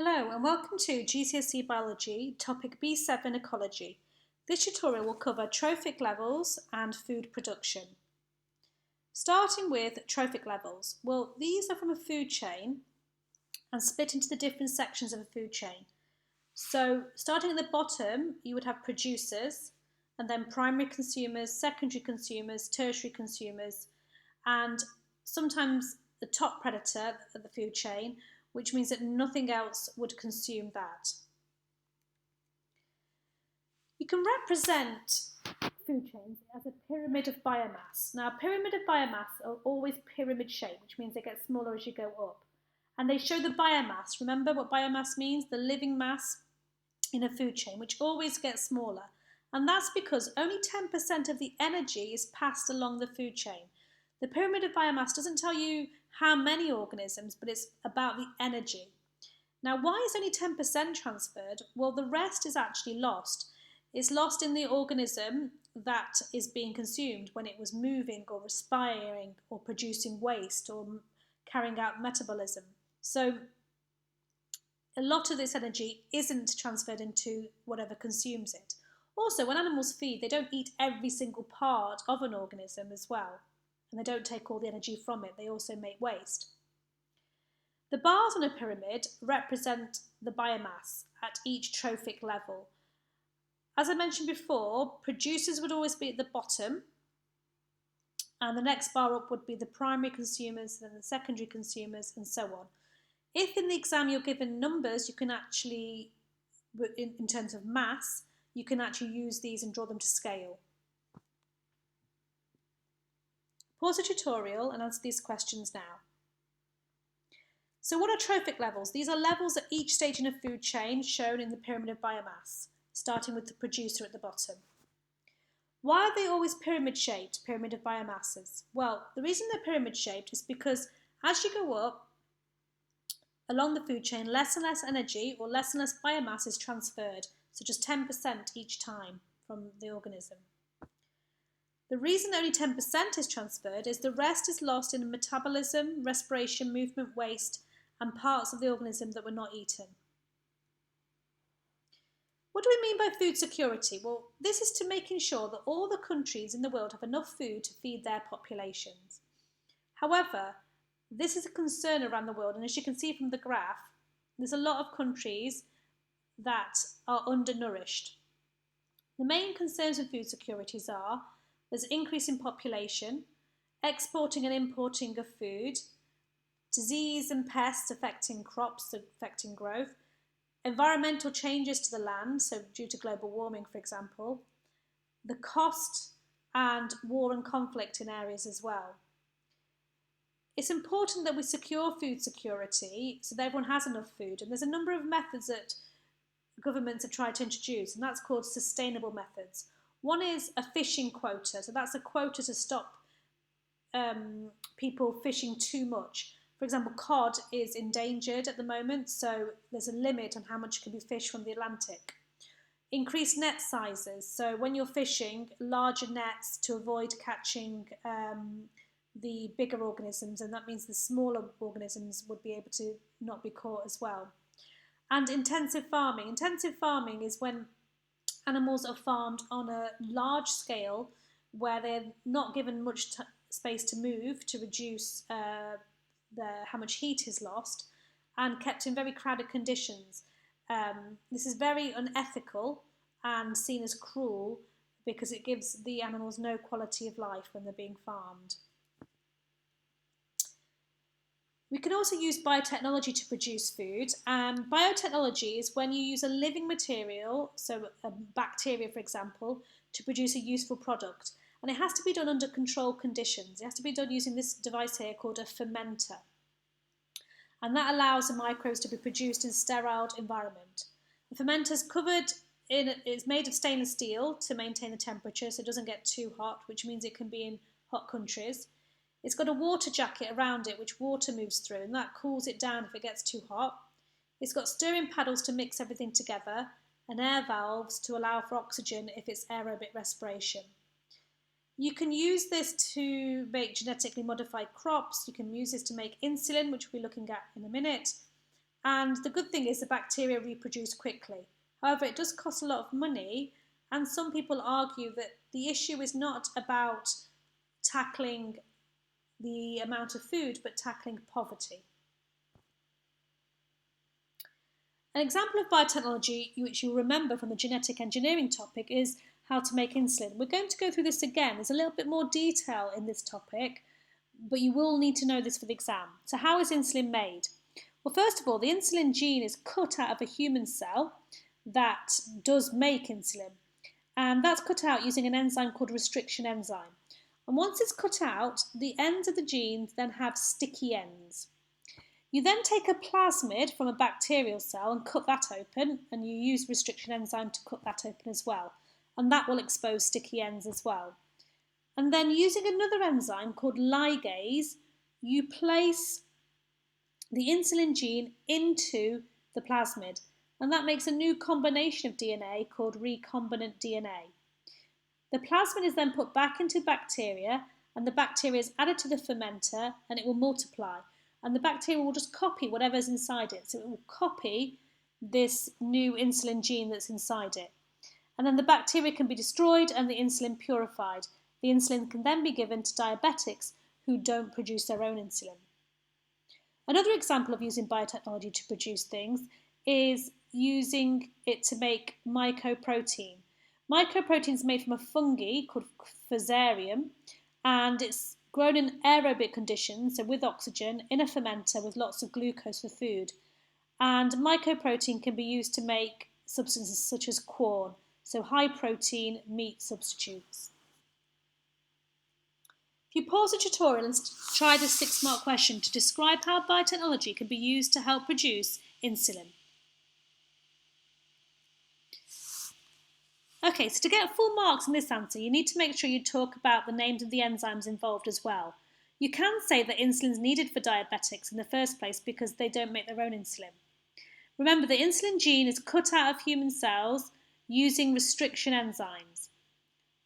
Hello and welcome to GCSE Biology, topic B7 Ecology. This tutorial will cover trophic levels and food production. Starting with trophic levels. Well, these are from a food chain and split into the different sections of a food chain. So starting at the bottom, you would have producers and then primary consumers, secondary consumers, tertiary consumers, and sometimes the top predator of the food chain, which means that nothing else would consume that. You can represent food chains as a pyramid of biomass. Now, a pyramid of biomass are always pyramid shaped, which means they get smaller as you go up. And they show the biomass. Remember what biomass means? The living mass in a food chain, which always gets smaller. And that's because only 10% of the energy is passed along the food chain. The pyramid of biomass doesn't tell you how many organisms, but it's about the energy. Now, why is only 10% transferred? Well, the rest is actually lost. It's lost in the organism that is being consumed when it was moving or respiring or producing waste or carrying out metabolism. So a lot of this energy isn't transferred into whatever consumes it. Also, when animals feed, they don't eat every single part of an organism as well. And they don't take all the energy from it, they also make waste. The bars on a pyramid represent the biomass at each trophic level. As I mentioned before, producers would always be at the bottom, and the next bar up would be the primary consumers, then the secondary consumers, and so on. If in the exam you're given numbers, you can actually, in terms of mass, you can actually use these and draw them to scale. Pause the tutorial and answer these questions now. So what are trophic levels? These are levels at each stage in a food chain shown in the pyramid of biomass, starting with the producer at the bottom. Why are they always pyramid shaped, pyramid of biomasses? Well, the reason they're pyramid shaped is because as you go up along the food chain, less and less energy or less and less biomass is transferred, so just 10% each time from the organism. The reason only 10% is transferred is the rest is lost in metabolism, respiration, movement, waste, and parts of the organism that were not eaten. What do we mean by food security? Well, this is to making sure that all the countries in the world have enough food to feed their populations. However, this is a concern around the world, and as you can see from the graph, there's a lot of countries that are undernourished. The main concerns with food securities are there's increase in population, exporting and importing of food, disease and pests affecting crops, affecting growth, environmental changes to the land, so due to global warming, for example, the cost and war and conflict in areas as well. It's important that we secure food security so that everyone has enough food, and there's a number of methods that governments have tried to introduce, and that's called sustainable methods. One is a fishing quota, so that's a quota to stop people fishing too much. For example, cod is endangered at the moment, so there's a limit on how much can be fished from the Atlantic. Increased net sizes, so when you're fishing, larger nets to avoid catching the bigger organisms, and that means the smaller organisms would be able to not be caught as well. And intensive farming. Intensive farming is when animals are farmed on a large scale where they're not given much space to move to reduce how much heat is lost, and kept in very crowded conditions. This is very unethical and seen as cruel because it gives the animals no quality of life when they're being farmed. We can also use biotechnology to produce food. Biotechnology is when you use a living material, so a bacteria, for example, to produce a useful product. And it has to be done under controlled conditions. It has to be done using this device here called a fermenter. And that allows the microbes to be produced in a sterile environment. The fermenter is made of stainless steel to maintain the temperature so it doesn't get too hot, which means it can be in hot countries. It's got a water jacket around it which water moves through, and that cools it down if it gets too hot. It's got stirring paddles to mix everything together and air valves to allow for oxygen if it's aerobic respiration. You can use this to make genetically modified crops. You can use this to make insulin, which we'll be looking at in a minute. And the good thing is the bacteria reproduce quickly. However, it does cost a lot of money, and some people argue that the issue is not about tackling the amount of food, but tackling poverty. An example of biotechnology, which you'll remember from the genetic engineering topic, is how to make insulin. We're going to go through this again. There's a little bit more detail in this topic, but you will need to know this for the exam. So how is insulin made? Well, first of all, the insulin gene is cut out of a human cell that does make insulin. And that's cut out using an enzyme called restriction enzyme. And once it's cut out, the ends of the genes then have sticky ends. You then take a plasmid from a bacterial cell and cut that open, and you use restriction enzyme to cut that open as well. And that will expose sticky ends as well. And then using another enzyme called ligase, you place the insulin gene into the plasmid, and that makes a new combination of DNA called recombinant DNA. The plasmid is then put back into bacteria, and the bacteria is added to the fermenter, and it will multiply. And the bacteria will just copy whatever's inside it. So it will copy this new insulin gene that's inside it. And then the bacteria can be destroyed and the insulin purified. The insulin can then be given to diabetics who don't produce their own insulin. Another example of using biotechnology to produce things is using it to make mycoprotein. Mycoprotein is made from a fungi called Fusarium, and it's grown in aerobic conditions, so with oxygen, in a fermenter with lots of glucose for food. And mycoprotein can be used to make substances such as corn, so high protein meat substitutes. If you pause the tutorial and try this 6-mark question to describe how biotechnology can be used to help produce insulin. Okay, so to get full marks in this answer, you need to make sure you talk about the names of the enzymes involved as well. You can say that insulin is needed for diabetics in the first place because they don't make their own insulin. Remember, the insulin gene is cut out of human cells using restriction enzymes.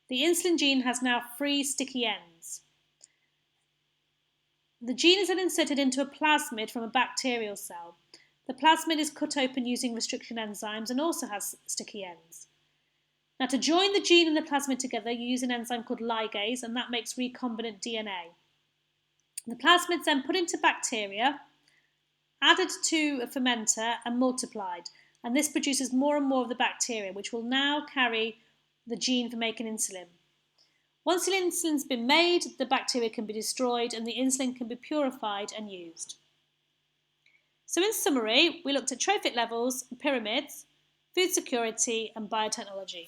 The insulin gene has now 3 sticky ends. The gene is then inserted into a plasmid from a bacterial cell. The plasmid is cut open using restriction enzymes and also has sticky ends. Now, to join the gene and the plasmid together, you use an enzyme called ligase, and that makes recombinant DNA. The plasmid is then put into bacteria, added to a fermenter, and multiplied. And this produces more and more of the bacteria, which will now carry the gene for making insulin. Once the insulin's been made, the bacteria can be destroyed and the insulin can be purified and used. So in summary, we looked at trophic levels, pyramids, food security and biotechnology.